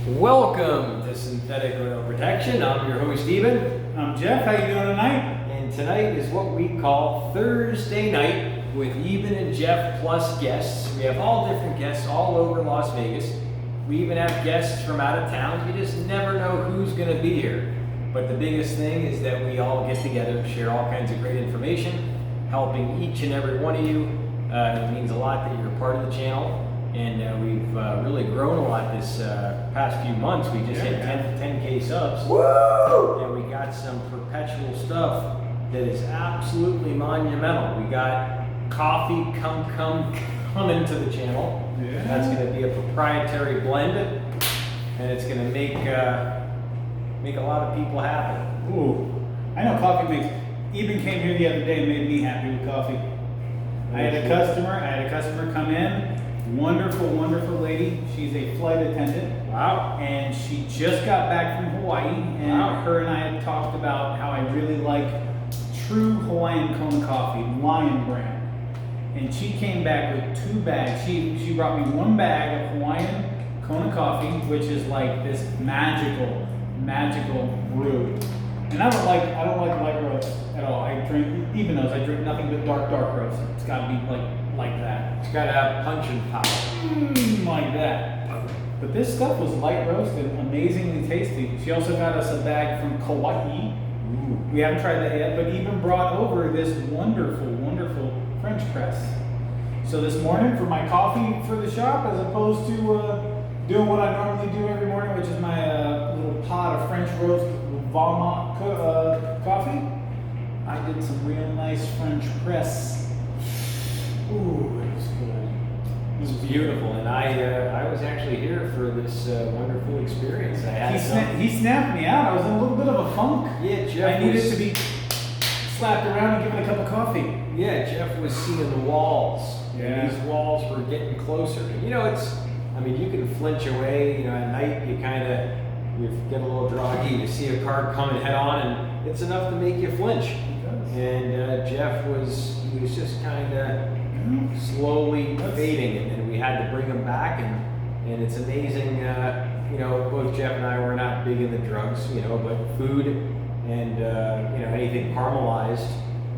Welcome to Synthetic Oil Protection. I'm your host, Eben. I'm Jeff. How you doing tonight? And tonight is what we call Thursday night with Eben and Jeff plus guests. We have all different guests all over Las Vegas. We even have guests from out of town. You just never know who's going to be here. But the biggest thing is that we all get together, share all kinds of great information, helping each and every one of you. It means a lot that you're a part of the channel. And we've really grown a lot this past few months. We just hit 10K subs. Woo! And we got some perpetual stuff that is absolutely monumental. We got coffee coming to the channel. Yeah. That's going to be a proprietary blend, and it's going to make a lot of people happy. Ooh, I know coffee makes. Eben came here the other day and made me happy with coffee. I had a customer come in. Wonderful, wonderful lady. She's a flight attendant. Wow. And she just got back from Hawaii. And her and I had talked about how I really like true Hawaiian Kona coffee, Lion brand. And she came back with 2 bags. She brought me 1 bag of Hawaiian Kona coffee, which is like this magical brew. And I don't like light roast at all. Even those, I drink nothing but dark roast. It's got to be like that. It's got to have punch and power. Like that. But this stuff was light roast and amazingly tasty. She also got us a bag from Kauai. Ooh. We haven't tried that yet, but even brought over this wonderful French press. So this morning for my coffee for the shop, as opposed to doing what I normally do every morning, which is my little pot of French roast with Valmont coffee, I did some real nice French press. Ooh, it was good. It was beautiful, and I was actually here for this wonderful experience. I had He snapped me out. I was in a little bit of a funk. Yeah, Jeff. I needed to be slapped around and given a cup of coffee. Yeah, Jeff was seeing the walls. Yeah. And these walls were getting closer. You know, you can flinch away. You know, at night you get a little groggy. You see a car coming head on, and it's enough to make you flinch. It does. And Jeff was just kind of slowly fading, and then we had to bring him back, and it's amazing. You know, both Jeff and I were not big into drugs, you know, but food and you know, anything caramelized,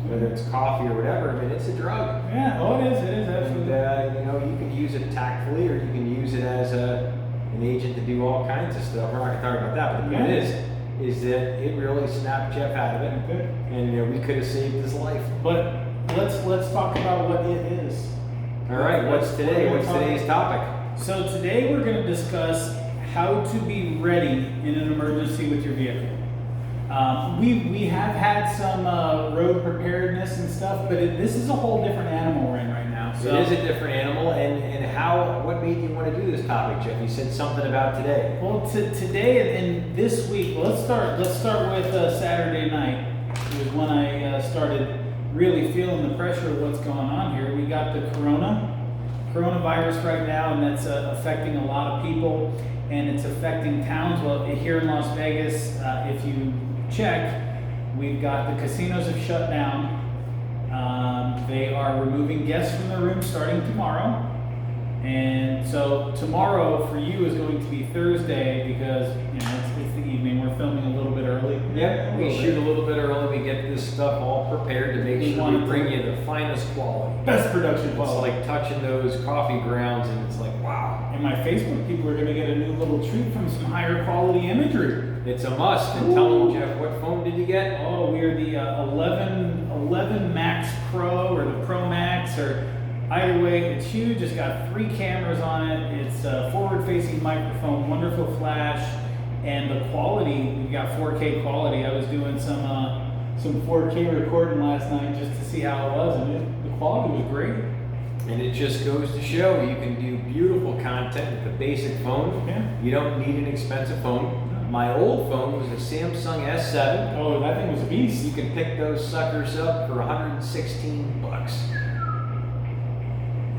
whether it's coffee or whatever, I mean, it's a drug. Yeah, it is absolutely. And you know, you can use it tactfully, or you can use it as an agent to do all kinds of stuff. We're not going to talk about that, but the point is that it really snapped Jeff out of it, Good. and you know, we could have saved his life. But let's talk about what it is. All right, what's today's topic? So today we're going to discuss how to be ready in an emergency with your vehicle. We have had some road preparedness and stuff, but this is a whole different animal we're in right now. So It is a different animal, and what made you want to do this topic, Jeff? You said something about today. Well, today and this week, let's start with Saturday night. It was when I started really feeling the pressure of what's going on here. We got the coronavirus right now, and that's affecting a lot of people, and it's affecting towns. Well, here in Las Vegas, if you check, we've got the casinos have shut down. They are removing guests from the room starting tomorrow. And so tomorrow for you is going to be Thursday because, you know, it's the evening. We're filming a little bit early. Yep, we shoot a little bit early. We get this stuff all prepared to make sure we bring you the finest quality. Best production It's quality. like touching those coffee grounds, and it's like, wow. And my Facebook people are going to get a new little treat from some higher quality imagery. It's a must. And tell them, Jeff, what phone did you get? Oh, we're the 11 Max Pro or the Pro Max, or either way, it's huge. It's got 3 cameras on it. It's a forward-facing microphone, wonderful flash, and the quality, we got 4K quality. I was doing some 4K recording last night just to see how it was, and the quality was great. And it just goes to show you can do beautiful content with a basic phone. Yeah. You don't need an expensive phone. My old phone was a Samsung S7. Oh, that thing was a beast. You can pick those suckers up for $116.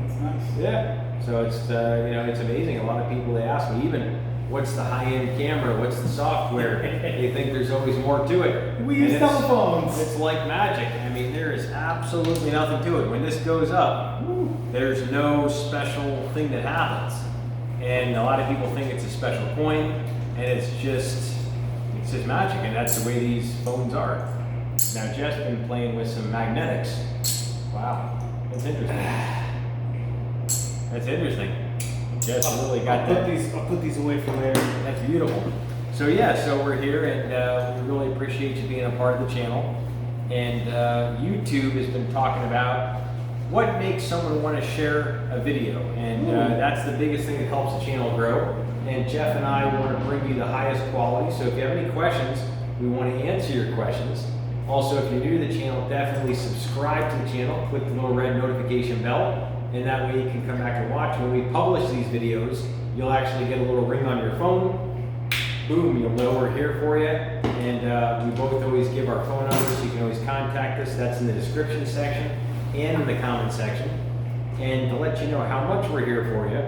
That's nice. Yeah. So it's you know, it's amazing. A lot of people, they ask me, even what's the high-end camera? What's the software? They think there's always more to it. We use telephones. It's like magic. I mean, there is absolutely nothing to it. When this goes up, there's no special thing that happens. And a lot of people think it's a special coin, and it's just magic, and that's the way these phones are. Now Jeff's been playing with some magnetics. Wow, that's interesting. That's interesting. Jeff's really got that. I'll put these away for later. That's beautiful. So yeah, so we're here, and we really appreciate you being a part of the channel. And YouTube has been talking about what makes someone want to share a video, and that's the biggest thing that helps the channel grow. And Jeff and I want to bring you the highest quality. So if you have any questions, we want to answer your questions. Also, if you're new to the channel, definitely subscribe to the channel. Click the little red notification bell, and that way you can come back and watch. When we publish these videos, you'll actually get a little ring on your phone. Boom, you'll know we're here for you. And we both always give our phone numbers, so you can always contact us. That's in the description section and in the comment section. And to let you know how much we're here for you,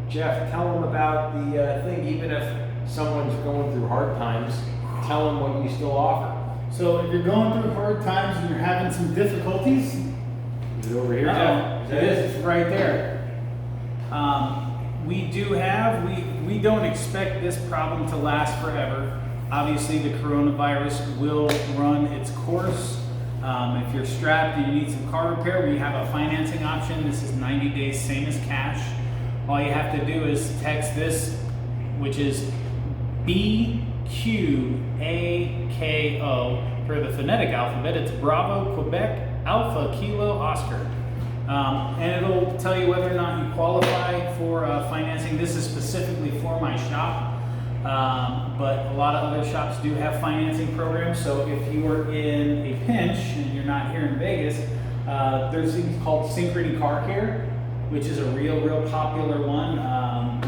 Jeff, tell them about the thing. Even if someone's going through hard times, tell them what you still offer. So if you're going through hard times and you're having some difficulties, Is it over here, Jeff? it is. It's right there. We don't expect this problem to last forever. Obviously, the coronavirus will run its course. If you're strapped and you need some car repair, we have a financing option. This is 90 days, same as cash. All you have to do is text this, which is BQAKO for the phonetic alphabet. It's Bravo, Quebec, Alpha, Kilo, Oscar. And it'll tell you whether or not you qualify for financing. This is specifically for my shop. But a lot of other shops do have financing programs. So if you are in a pinch and you're not here in Vegas, there's things called Synchrony Car Care, which is a real popular one.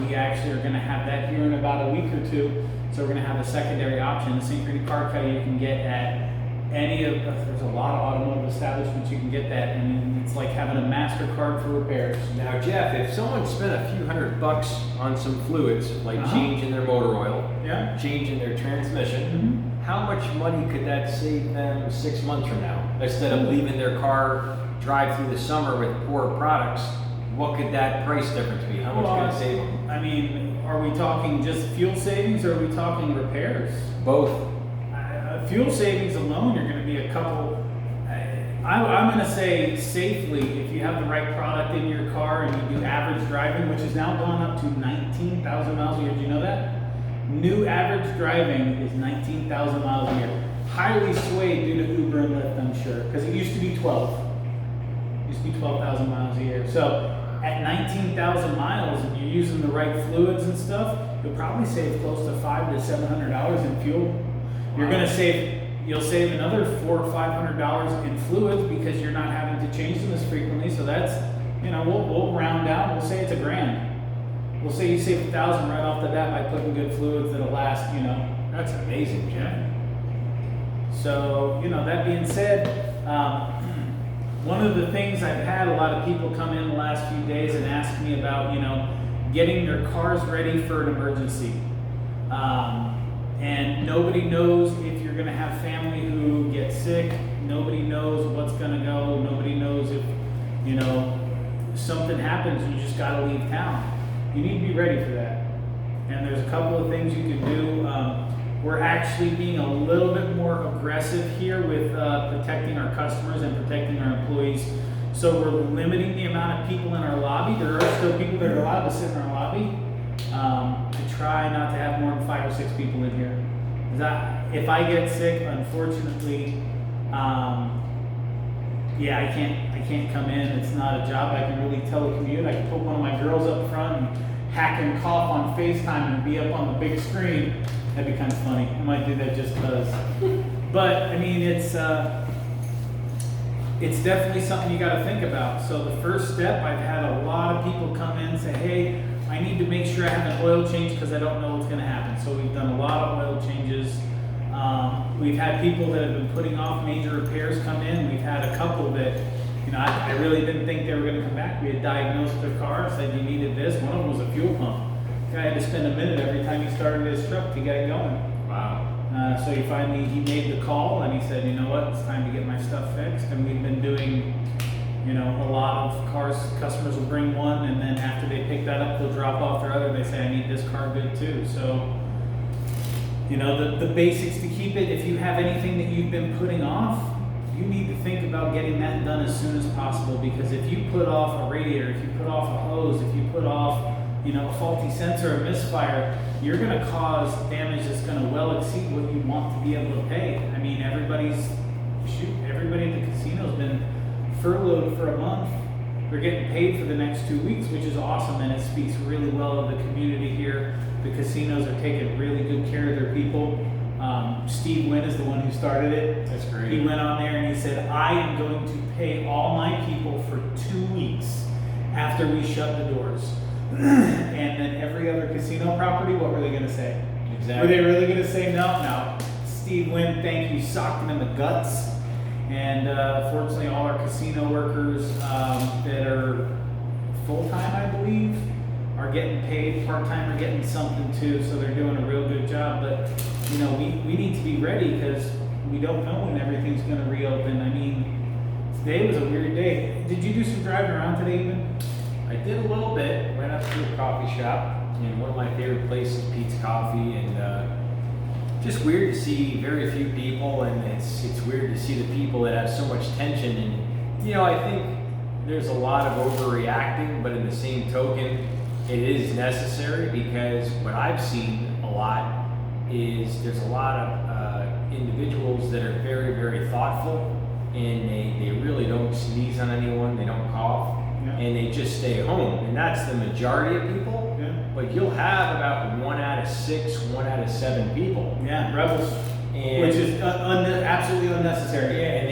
We actually are going to have that here in about a week or two. So we're going to have a secondary option. Synchrony Car Care you can get at there's a lot of automotive establishments you can get that, and it's like having a MasterCard for repairs. Now, Jeff, if someone spent a few $100 on some fluids, like changing their motor oil, changing their transmission, how much money could that save them 6 months from now? Instead of leaving their car drive through the summer with poor products, what could that price difference be? How much could it save them? I mean, are we talking just fuel savings, or are we talking repairs? Both. Fuel savings alone, you're going to be a couple. I'm going to say safely, if you have the right product in your car and you do average driving, which has now gone up to 19,000 miles a year. Do you know that? New average driving is 19,000 miles a year. Highly swayed due to Uber and Lyft, I'm sure, because it used to be 12. It used to be 12,000 miles a year. So at 19,000 miles, and you're using the right fluids and stuff, you'll probably save close to $500 to $700 in fuel. You're going to you'll save another $400 or $500 in fluids because you're not having to change them as frequently. So that's, we'll round down. We'll say it's $1,000. We'll say you save $1,000 right off the bat by putting good fluids that'll last, That's amazing, Jeff. So, that being said, one of the things I've had a lot of people come in the last few days and ask me about, getting their cars ready for an emergency. And nobody knows if you're going to have family who get sick. Nobody knows what's going to go. Nobody knows if, something happens and you just got to leave town. You need to be ready for that. And there's a couple of things you can do. We're actually being a little bit more aggressive here with protecting our customers and protecting our employees. So we're limiting the amount of people in our lobby. There are still people that are allowed to sit in our lobby. I try not to have more than 5 or 6 people in here. If I get sick, unfortunately, I can't come in. It's not a job I can really telecommute. I can put one of my girls up front and hack and cough on FaceTime and be up on the big screen. That'd be kind of funny. I might do that just because. But I mean, it's definitely something you got to think about. So the first step, I've had a lot of people come in and say, hey, I need to make sure I have an oil change because I don't know what's going to happen. So we've done a lot of oil changes. We've had people that have been putting off major repairs come in. We've had a couple that, I really didn't think they were going to come back. We had diagnosed their car, said you needed this. One of them was a fuel pump. The guy had to spend a minute every time he started his truck to get it going. Wow. So he finally made the call and he said, you know what, it's time to get my stuff fixed. And we've been doing, You know, a lot of customers will bring one, and then after they pick that up, they'll drop off their other. They say, I need this car good too. So, you know, the basics to keep it. If you have anything that you've been putting off, you need to think about getting that done as soon as possible, because if you put off a radiator, if you put off a hose, if you put off, you know, a faulty sensor or misfire, you're going to cause damage that's going to well exceed what you want to be able to pay. I mean, everybody at the casino's been furloughed for a month. They're getting paid for the next 2 weeks, which is awesome, and it speaks really well of the community here. The casinos are taking really good care of their people. Steve Wynn is the one who started it. That's great. He went on there and he said, I am going to pay all my people for 2 weeks after we shut the doors. And then every other casino property, what were they going to say? Exactly. Were they really going to say no? No. Steve Wynn, thank you, socked him in the guts. And fortunately, all our casino workers that are full-time, I believe, are getting paid. Part-time are getting something too, so they're doing a real good job. But, you know, we need to be ready, because we don't know when everything's going to reopen. I mean, today was a weird day. Did you do some driving around today even? I did a little bit. Went up to a coffee shop, and one of my favorite places, Pete's Coffee, and just weird to see very few people, and it's weird to see the people that have so much tension. And you know, I think there's a lot of overreacting, but in the same token, it is necessary, because what I've seen a lot is there's a lot of individuals that are very, very thoughtful, and they really don't sneeze on anyone, they don't cough, and they just stay home. And that's the majority of people. Yeah. But you'll have about 1 out of 6, 1 out of 7 people. Yeah, rebels. And Which is absolutely unnecessary. yeah, and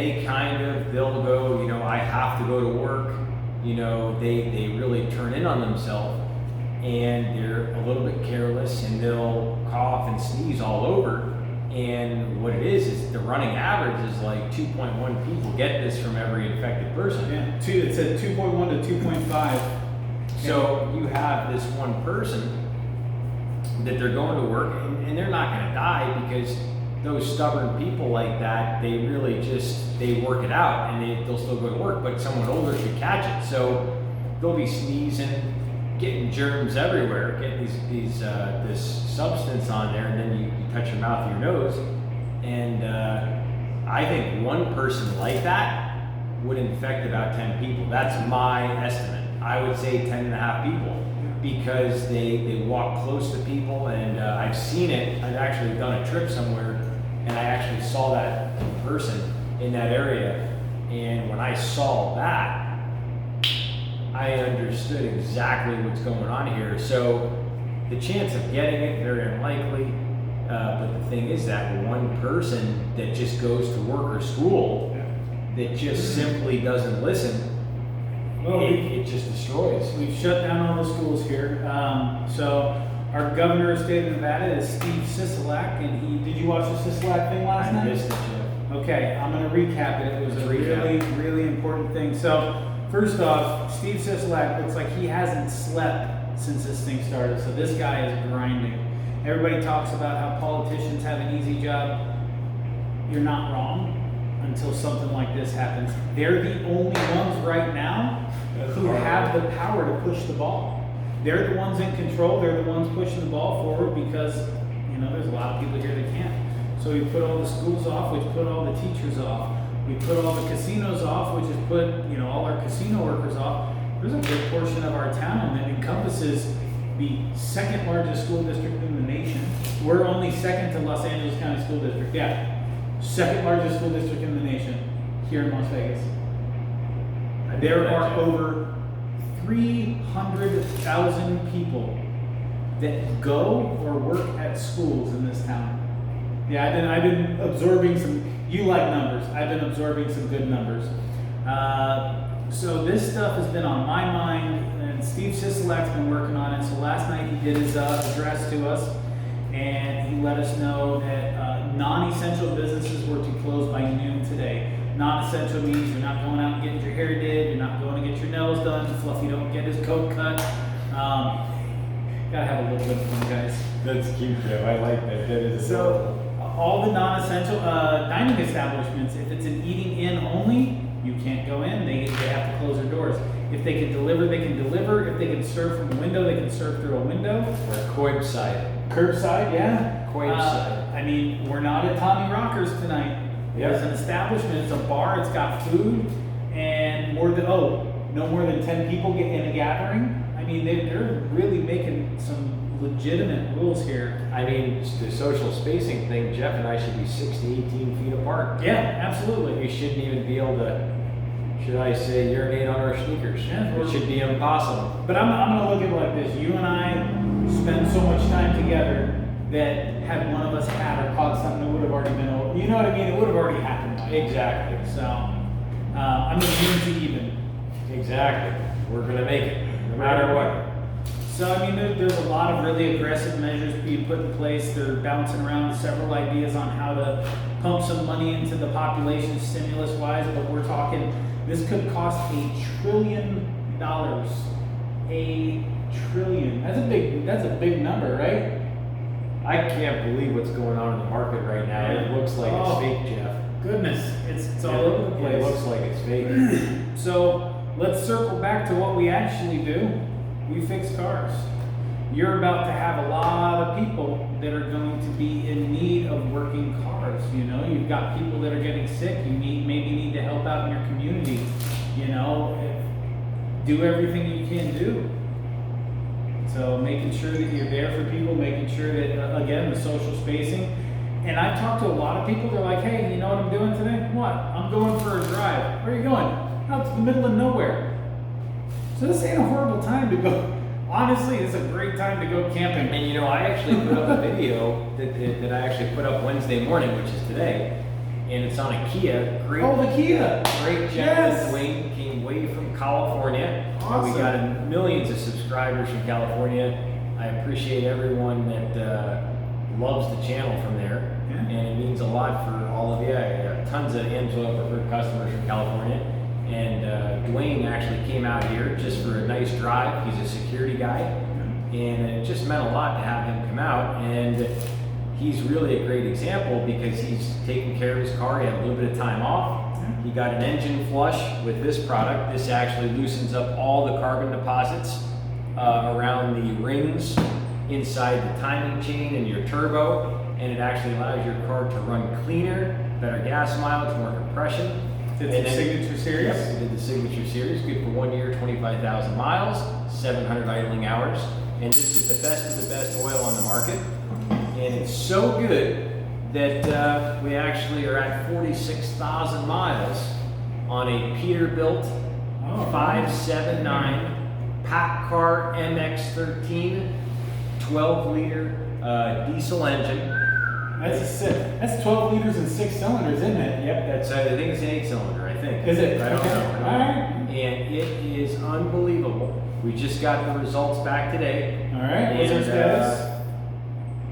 they'll go, you know, I have to go to work. You know, they really turn in on themselves, and they're a little bit careless, and they'll cough and sneeze all over. And what it is the running average is like 2.1 people get this from every infected person. Yeah, it said 2.1 to 2.5. So you have this one person that they're going to work, and they're not going to die, because those stubborn people like that, they really they work it out, and they'll still go to work, but someone older should catch it. So they'll be sneezing, getting germs everywhere, getting this substance on there, and then you touch your mouth or your nose. And I think one person like that would infect about 10 people. That's my estimate. I would say 10 and a half people, because they walk close to people, and I've seen it. I've actually done a trip somewhere, and I actually saw that person in that area. And when I saw that, I understood exactly what's going on here. So the chance of getting it, very unlikely. But the thing is that one person that just goes to work or school, that just simply doesn't listen, it just destroys. We've shut down all the schools here. So our governor of the state of Nevada is Steve Sisolak, and did you watch the Sisolak thing last night? I missed it, Jeff. Okay, I'm going to recap it. It was a really, really important thing. So first off, Steve Sisolak looks like he hasn't slept since this thing started. So this guy is grinding. Everybody talks about how politicians have an easy job. You're not wrong until something like this happens. They're the only ones right now who have the power to push the ball. They're the ones in control. They're the ones pushing the ball forward, because, you know, there's a lot of people here that can't. So we put all the schools off, which put all the teachers off. We put all the casinos off, which has put, you know, all our casino workers off. There's a good portion of our town that encompasses the second largest school district in the nation. We're only second to Los Angeles County School District. Yeah. Second largest school district in the nation here in Las Vegas. There are over 300,000 people that go or work at schools in this town. Yeah, I've been absorbing some, you like numbers, I've been absorbing some good numbers. So this stuff has been on my mind, and Steve Sisolak's been working on it. So last night he did his address to us, and he let us know that non-essential businesses were to close by noon today. Non-essential means you're not going out and getting your hair did, you're not going to get your nails done, Fluffy don't get his coat cut. Gotta have a little bit of fun, guys. That's cute, Joe. I like that. That is so all the non-essential dining establishments, if it's an eating in only, You can't go in. They have to close their doors. If they can deliver, they can deliver. If they can serve from a window, they can serve through a window. Or curbside. Curbside, yeah. Curbside. I mean, we're not at Tommy Rockers tonight. Yep. It's an establishment. It's a bar. It's got food, and no more than 10 people get in a gathering. I mean, they're really making some legitimate rules here. I mean, the social spacing thing, Jeff and I should be 6 to 18 feet apart. Yeah, absolutely. We shouldn't even be able to, should I say, urinate on our sneakers. Yeah, It should be impossible. But I'm gonna look at it like this. You and I spend so much time together that had one of us had or caught something, it would have already been over. You know what I mean? It would have already happened. Exactly. So, I'm immune to even. Exactly. We're gonna make it, no matter what. So, I mean, there's a lot of really aggressive measures being put in place. They're bouncing around several ideas on how to pump some money into the population stimulus-wise, but we're talking, this could cost $1 trillion. $1 trillion. That's a big number, right? I can't believe what's going on in the market right now. It looks like it's fake, Jeff. Goodness, it's all over the place. It looks like it's fake. So let's circle back to what we actually do. We fix cars. You're about to have a lot of people that are going to be in need of working cars. You know, you've got people that are getting sick. You maybe need to help out in your community. You know, do everything you can do. So making sure that you're there for people, making sure that, again, the social spacing. And I've talked to a lot of people, they're like, hey, you know what I'm doing today? What? I'm going for a drive. Where are you going? Out to the middle of nowhere. So this ain't a horrible time to go. Honestly, it's a great time to go camping. And you know, I actually put up a video that I actually put up Wednesday morning, which is today, and it's on a Kia. Great, Oh, the Kia. great gentleman, Yes. Dwayne, came way from California. Awesome. We got millions of subscribers from California. I appreciate everyone that loves the channel from there, Yeah. and it means a lot for all of you. I have tons of AMSOIL preferred customers from California. And Dwayne actually came out here just for a nice drive. He's a security guy, and it just meant a lot to have him come out. And he's really a great example because he's taking care of his car. He had a little bit of time off. He got an engine flush with this product. This actually loosens up all the carbon deposits around the rings inside the timing chain and your turbo, and it actually allows your car to run cleaner, better gas mileage, more compression. It's the Signature Series? Yep, we did the Signature Series, good for 1 year, 25,000 miles, 700 idling hours. And this is the best of the best oil on the market. And it's so good that we actually are at 46,000 miles on a Peterbilt 579 Pack Car MX-13 12-liter diesel engine. That's 12 liters and 6 cylinders, isn't it? Yep, that's I think it's an 8-cylinder. I think. Is it? I don't Okay. know. All right. And it is unbelievable. We just got the results back today. All right. What's our And, status?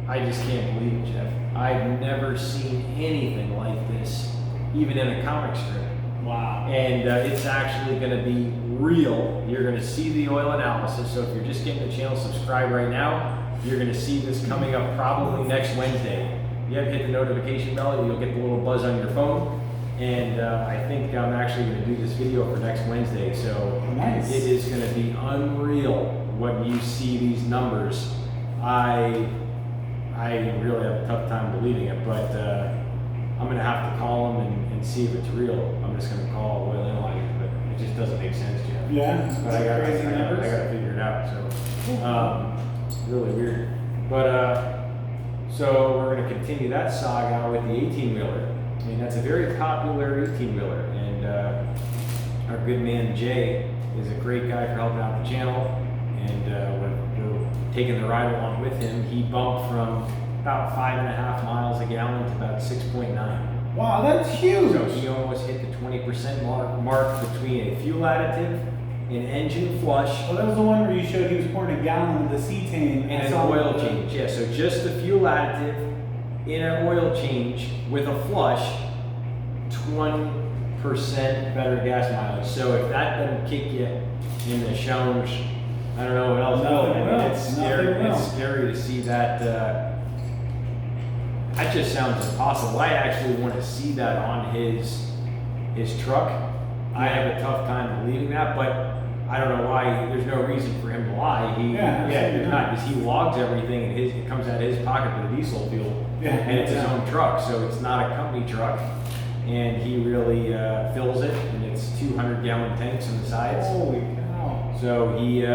I just can't believe it, Jeff. I've never seen anything like this, even in a comic strip. Wow. And it's actually going to be real. You're going to see the oil analysis. So if you're just getting the channel, subscribe right now. You're going to see this coming up probably next Wednesday. You have to hit the notification bell, you'll get the little buzz on your phone. And I think I'm actually going to do this video for next Wednesday. So Nice. it is going to be unreal when you see these numbers. I really have a tough time believing it, but I'm going to have to call them and see if it's real. I'm just going to call Oil Analyzer, but it just doesn't make sense, Jeff. Yeah. But I got crazy numbers. to figure it out. So really weird. But so we're going to continue that saga with the 18-wheeler, and that's a very popular 18-wheeler. And our good man Jay is a great guy for helping out the channel, and we're taking the ride along with him. He bumped from about 5.5 miles a gallon to about 6.9. Wow, that's huge. So he almost hit the 20% mark between a fuel additive, an engine flush, Well, that was the one where you showed he was pouring a gallon of the cetane and an oil change. Yeah, so just the fuel additive in an oil change with a flush, 20% better gas mileage. So if that doesn't kick you in the shoulders, I don't know what else. Nothing I mean, will. it's scary. Nothing will. It's scary to see that. That just sounds impossible. I actually want to see that on his truck. I have a tough time believing that, but I don't know why. There's no reason for him to lie. There's not, because he logs everything, and it comes out of his pocket for the diesel fuel, and it's his own truck, so it's not a company truck, and he really fills it, and it's 200-gallon tanks on the sides. Holy cow! So he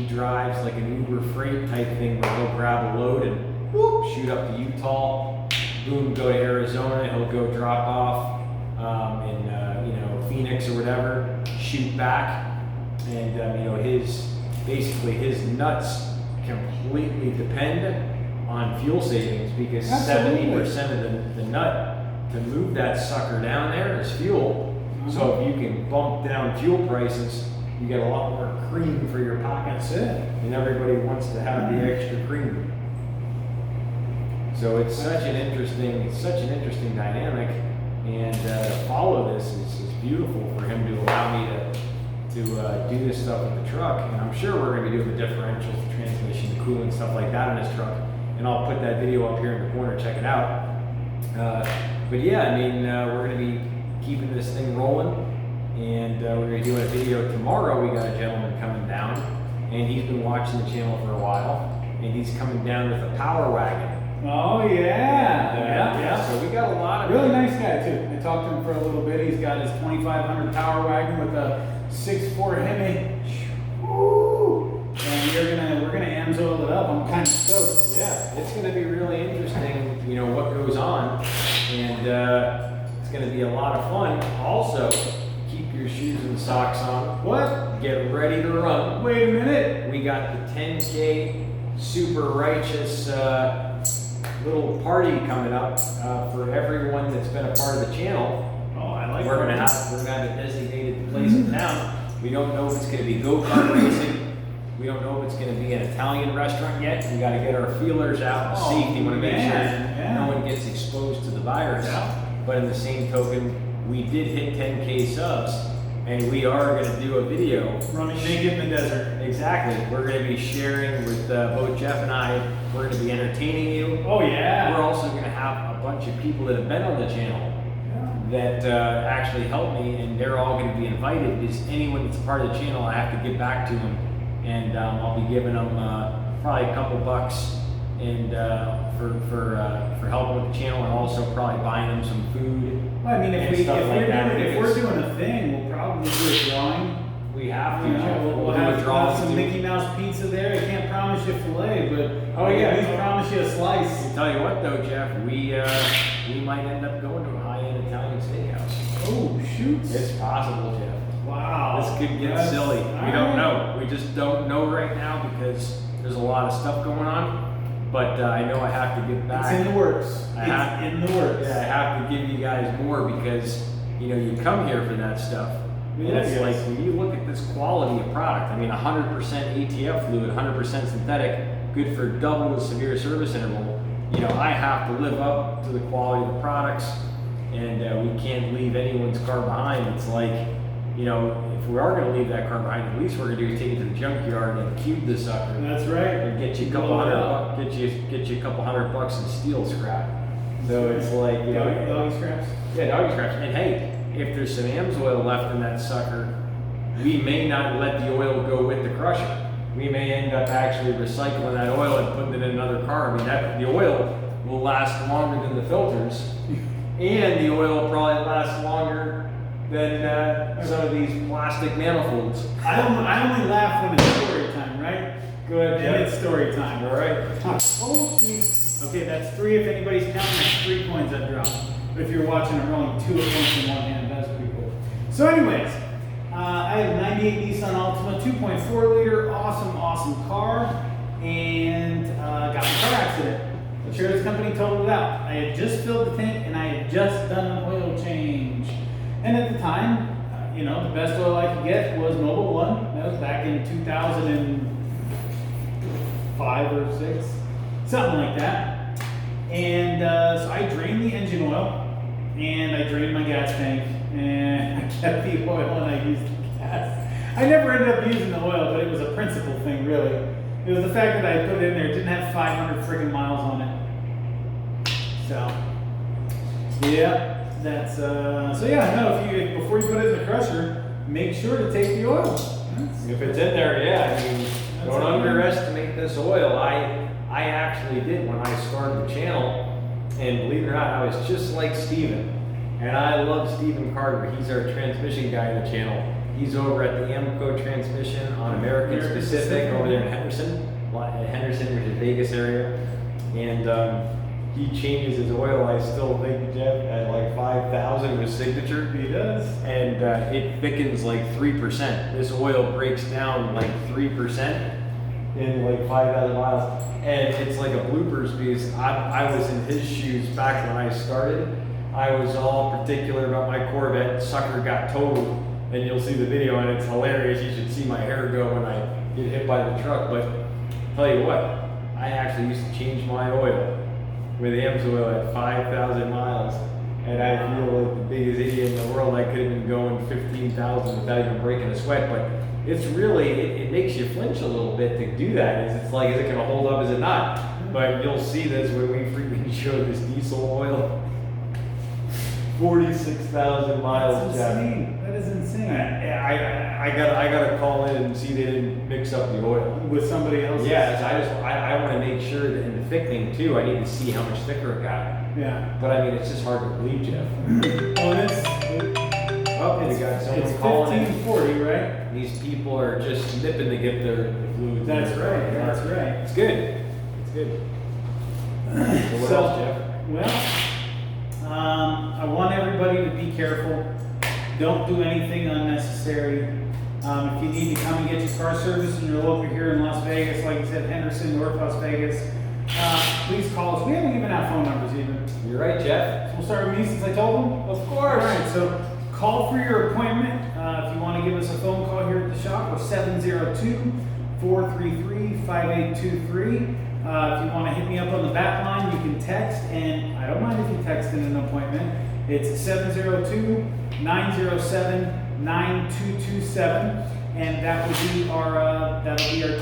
drives like an Uber freight type thing, where he'll grab a load and whoop, shoot up to Utah, boom, go to Arizona. He'll go drop off in Phoenix or whatever, shoot back, and his nuts completely depend on fuel savings, because 70% of the nut to move that sucker down there is fuel. So if you can bump down fuel prices, you get a lot more cream for your pockets. And everybody wants to have the extra cream. So it's such an interesting dynamic, and to follow this is beautiful for him to allow me to do this stuff with the truck. And I'm sure we're going to be doing the differentials, the transmission, the cooling, stuff like that in this truck. And I'll put that video up here in the corner, check it out. But yeah, I mean, we're going to be keeping this thing rolling, and we're going to be doing a video tomorrow. We got a gentleman coming down, and he's been watching the channel for a while, and he's coming down with a power wagon. Oh yeah. So we got a lot of really nice guy too. I talked to him for a little bit. He's got his 2500 power wagon with a 6.4 Hemi. Woo! And we're gonna AMSOIL it up. I'm kind of stoked. Yeah, it's gonna be really interesting. What goes on, and it's gonna be a lot of fun. Also, keep your shoes and socks on. What? Get ready to run. Wait a minute. We got the 10K super righteous little party coming up for everyone that's been a part of the channel. Oh, I like We're gonna have a designated place in town. We don't know if it's gonna be go-kart racing. We don't know if it's gonna be an Italian restaurant yet. We gotta get our feelers out and see if we wanna make sure no one gets exposed to the virus. But in the same token, we did hit 10K subs, and we are gonna do a video. Running naked in the desert. Exactly. We're gonna be sharing with both Jeff and I. We're gonna be entertaining you. Oh yeah. We're also gonna have a bunch of people that have been on the channel that actually helped me, and they're all going to be invited, because anyone that's a part of the channel, I have to give back to them, and I'll be giving them probably a couple bucks and for helping with the channel, and also probably buying them some food. Well, I mean, if we're doing a thing, we'll probably do a drawing. We have to. We'll have some Mickey Mouse pizza there. I can't promise you filet, but at least promise you a slice. I'll tell you what, though, Jeff, we might end up going to a high-end Italian steakhouse. Oh shoot! It's possible, Jeff. Wow. This could get silly. We don't know. We just don't know right now, because there's a lot of stuff going on. But I know I have to get back. It's in the works. Yeah, I have to give you guys more, because you come here for that stuff. And it's like, when you look at this quality of product, I mean, 100% ATF fluid, 100% synthetic, good for double the severe service interval. I have to live up to the quality of the products, and we can't leave anyone's car behind. It's like, if we are going to leave that car behind, at least we're going to do is take it to the junkyard and cube the sucker. That's right. And get you a couple $100 bucks in steel scrap. So it's like, doggy scraps. Yeah, doggy scraps. And hey, if there's some AMSOIL left in that sucker, we may not let the oil go with the crusher. We may end up actually recycling that oil and putting it in another car. I mean, the oil will last longer than the filters, and the oil will probably last longer than some of these plastic manifolds. I only laugh when it's story time, right? Good. And it's story time. All right. Okay, that's 3. If anybody's counting, that's 3 coins I've dropped. But if you're watching, I'm rolling 2 at once in one hand. That's pretty cool. So anyways, I have a 98 Nissan Altima, 2.4 liter, awesome car, and got in a car accident. The insurance company totaled it out. I had just filled the tank, and I had just done an oil change. And at the time, the best oil I could get was Mobil 1. That was back in 2005 or 6, something like that. And so I drained the engine oil, and I drained my gas tank, and I kept the oil, and I used the gas. I never ended up using the oil, but it was a principle thing, really. It was the fact that I put it in there. It didn't have 500 friggin' miles on it. So, yeah. So yeah, no, if you, before you put it in the crusher, make sure to take the oil. If it's in there, yeah, I mean, don't underestimate this oil. I actually did when I started the channel, and believe it or not, I was just like Steven. And I love Steven Carter. He's our transmission guy in the channel. He's over at the AMCO Transmission on American Pacific over there in Henderson, which is Vegas area. And he changes his oil, I still think, Jeff, at like 5,000 with signature. He does. And it thickens like 3%. This oil breaks down like 3% in like 5,000 miles. And it's like a bloopers because I was in his shoes back when I started. I was all particular about my Corvette. Sucker got totaled. And you'll see the video and it's hilarious. You should see my hair go when I get hit by the truck. But tell you what, I actually used to change my oil with AMSOIL at 5,000 miles. And I feel like the biggest idiot in the world. I could have been going 15,000 without even breaking a sweat. But it's really, it makes you flinch a little bit to do that. It's like, is it gonna hold up, is it not? But you'll see this when we freaking show this diesel oil. 46,000 miles, That's insane. That is insane. I gotta call in and see they didn't mix up the oil With somebody else? Yes, I want to make sure that in the thickening too. I need to see how much thicker it got. Yeah. But I mean, it's just hard to believe, Jeff. Oh, We got someone it's calling in. 1540, right? These people are just nipping to get their fluids. That's in. right. That's right. It's good. It's good. So what else, Jeff? Well, I want everybody to be careful. Don't do anything unnecessary. If you need to come and get your car serviced and you're local here in Las Vegas, like you said, Henderson, North Las Vegas, please call us. We haven't even had phone numbers even. You're right, Jeff. So we'll start with me since I told them. Of course. All right, so call for your appointment. If you want to give us a phone call here at the shop, we're 702-433-5823. If you want to hit me up on the back line, you can text, and I don't mind if you text in an appointment. It's 702-907-9227, and that will be our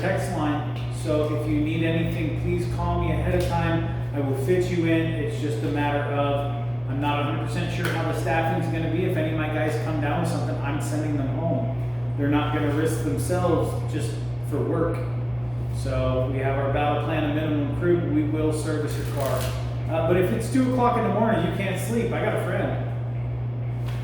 text line. So if you need anything, please call me ahead of time. I will fit you in. It's just a matter of, I'm not 100% sure how the staffing is going to be. If any of my guys come down with something, I'm sending them home. They're not going to risk themselves just for work. So we have our battle plan, a minimum crew. We will service your car. But if it's 2 o'clock in the morning, you can't sleep. I got a friend.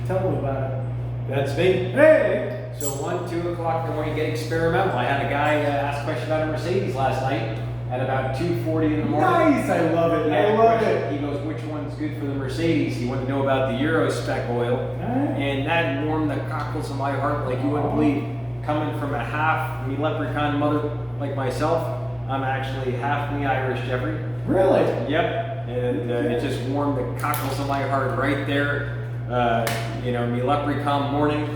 Tell them about it. That's me. Hey! So 1, 2 o'clock in the morning, get experimental. I had a guy ask a question about a Mercedes last night at about 2:40 in the morning. Nice, I love it. I love it. He goes, which one's good for the Mercedes? He wanted to know about the Euro spec oil. And that warmed the cockles of my heart like you wouldn't believe. Coming from a half me leprechaun mother like myself, I'm actually half me Irish, Jeffrey. Really? Yep. And it just warmed the cockles of my heart right there. Me leprechaun morning,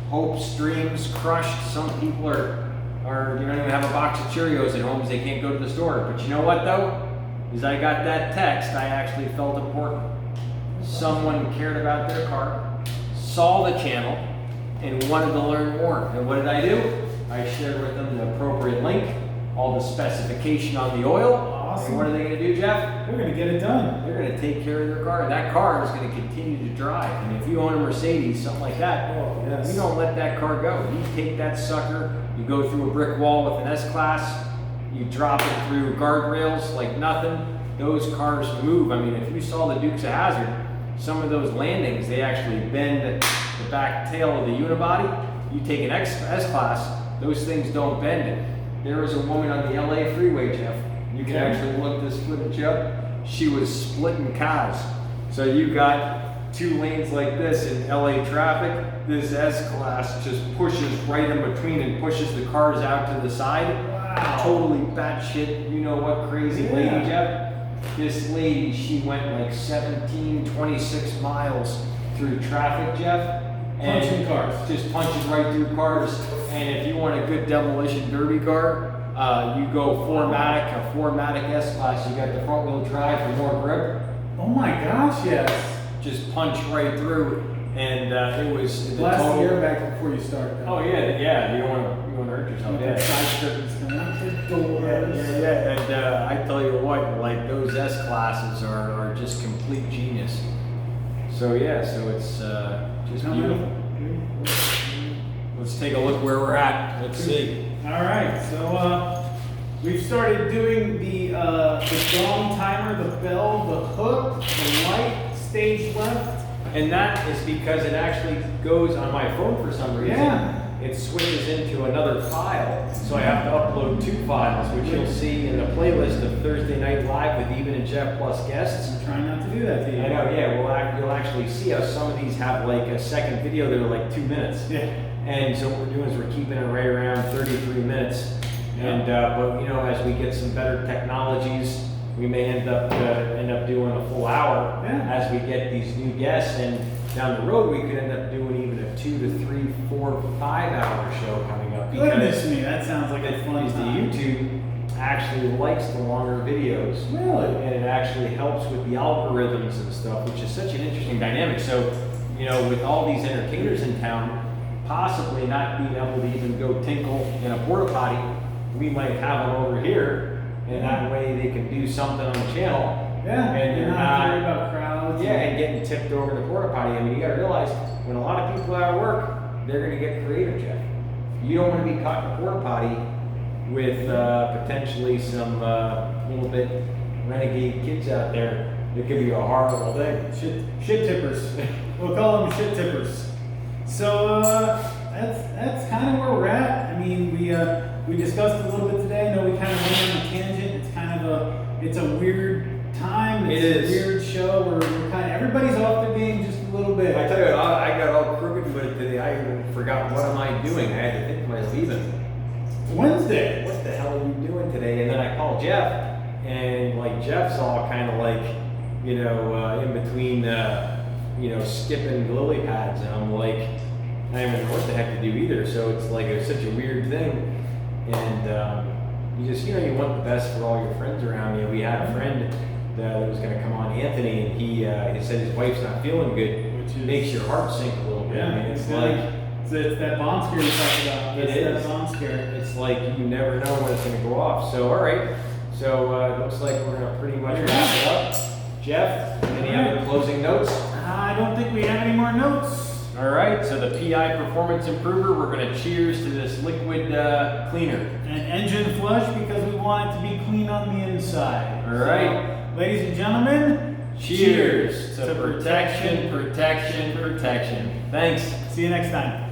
hopes, dreams crushed. Some people are you don't even have a box of Cheerios at home because they can't go to the store. But you know what though? Is I got that text, I actually felt important. Someone cared about their car, saw the channel, and wanted to learn more. And what did I do? I shared with them the appropriate link, all the specification on the oil. Awesome. And what are they going to do, Jeff? They're going to get it done. They're going to take care of their car. And that car is going to continue to drive. And if you own a Mercedes, something like that, yes. you don't let that car go. You take that sucker, you go through a brick wall with an S-Class, you drop it through guardrails like nothing. Those cars move. I mean, if you saw the Dukes of Hazzard, some of those landings, they actually bend the back tail of the unibody. You take an S-Class, those things don't bend it. There was a woman on the LA freeway, Jeff. You can actually look this footage up. She was splitting cars. So you got 2 lanes like this in LA traffic. This S-Class just pushes right in between and pushes the cars out to the side. Wow. Totally batshit, you know what crazy lady, Jeff? This lady, she went like 26 miles through traffic, Jeff. And Punching cars. Just punching right through cars. And if you want a good demolition derby car, you go a 4MATIC S-Class. You got the front wheel drive for more grip. Oh my gosh, yes. Just punch right through. And it was the Blast total. the airbag before you start. Oh yeah. You don't want to hurt yourself. Yeah. Side strippings coming out the doors. Yeah. And I tell you what, like those S-Classes are just complete genius. So yeah, so it's just beautiful. Let's take a look where we're at. Let's see. All right, so we've started doing the gong timer, the bell, the hook, the light, stage left. And that is because it actually goes on my phone for some reason. Yeah. It switches into another file, so I have to upload 2 files, which you'll see in the playlist of Thursday Night Live with Eben and Jeff plus guests. I'm trying not to do that to you. I know, yeah. You'll actually see how some of these have like a second video that are like 2 minutes. Yeah. And so what we're doing is we're keeping it right around 33 minutes. And but you know, as we get some better technologies, we may end up doing a full hour as we get these new guests. And down the road, we could end up doing even a 2 to 3, 4, 5 hour show coming up. Goodness me, that sounds like a fun time. The YouTube actually likes the longer videos. Really? And it actually helps with the algorithms and stuff, which is such an interesting dynamic. So, you know, with all these entertainers in town, possibly not being able to even go tinkle in a porta potty, we might have them over here, and that way they can do something on the channel. Yeah, and you're not worried about crowds. Yeah, and getting tipped over the porta potty. I mean, you got to realize when a lot of people are out of work, they're going to get creative, Jeff. You don't want to be caught in a porta potty with potentially some little bit renegade kids out there. It could be a horrible thing. Shit tippers. We'll call them shit tippers. So that's kind of where we're at. I mean, we discussed a little bit today. I know we kind of went on a tangent. It's kind of it's a weird time. It's a weird show where we're kind of everybody's off their game just a little bit. I tell you, I got all crooked footed today. I even forgot what am I doing. I had to think to myself, even Wednesday. What the hell are you doing today? And then I called Jeff, and like Jeff's all kind of like, you know, in between, you know, skipping lily pads, and I'm like, I don't even know what the heck to do either. So it's like it's such a weird thing, and you just, you know, you want the best for all your friends around you. We had a friend that was going to come on, Anthony, and he said his wife's not feeling good, which makes your heart sink a little bit. Yeah, I mean, it's like it's that bomb scare you talked about. It is that bomb scare. It's like you never know when it's going to go off. So all right, so it looks like we're going to pretty much wrap it up. Jeff, any other closing notes? I don't think we have any more notes. All right, so the PI Performance Improver, we're going to cheers to this liquid cleaner. And engine flush because we want it to be clean on the inside. All right. So, ladies and gentlemen, cheers to protection, protection, protection. Thanks. See you next time.